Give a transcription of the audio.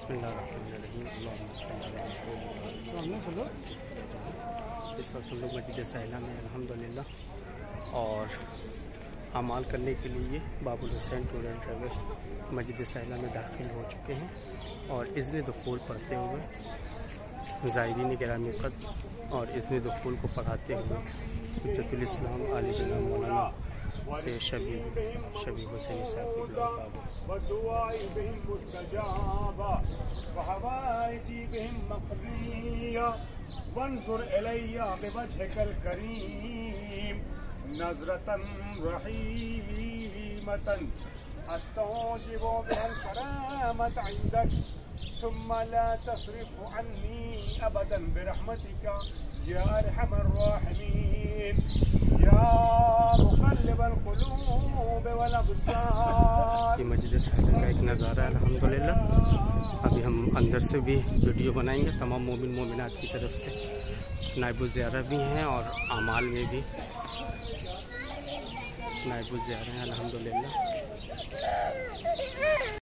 बिस्मिल्लाहिर्रहमानिर्रहीम। इस वक्त हम लोग मस्जिद साहिला में अल्हम्दुलिल्लाह और अमाल करने के लिए बाबुल हुसैन टूर एंड ट्रैवल मस्जिद साहिला में दाखिल हो चुके हैं और इज़्न दुखूल पढ़ते हुए ज़ायरीन गिरामी क़द्र और इज़्न दुखूल को पढ़ाते हुए हुज्जतुल इस्लाम आली जनाब मौलाना से शबी हुसैन साहब नज़रतन रहीमतन अस्तौजिबु बिहल करामत इंदक सुम्मा ला तस्रिफ़ अन्नी अबदन बिरहमतिका या अरहमर राहिमीन या मुक़ल्लिबल क़ुलूब वल अब्सार। ये मस्जिद साहिला का एक नज़ारा है अल्हम्दुलिल्लाह। अभी हम अंदर से भी वीडियो बनाएंगे। तमाम मोमिन मोमिनात की तरफ से नाइबुल ज़ियारा भी हैं और अमाल में भी नाइबुल ज़ियारा हैं अल्हम्दुलिल्लाह।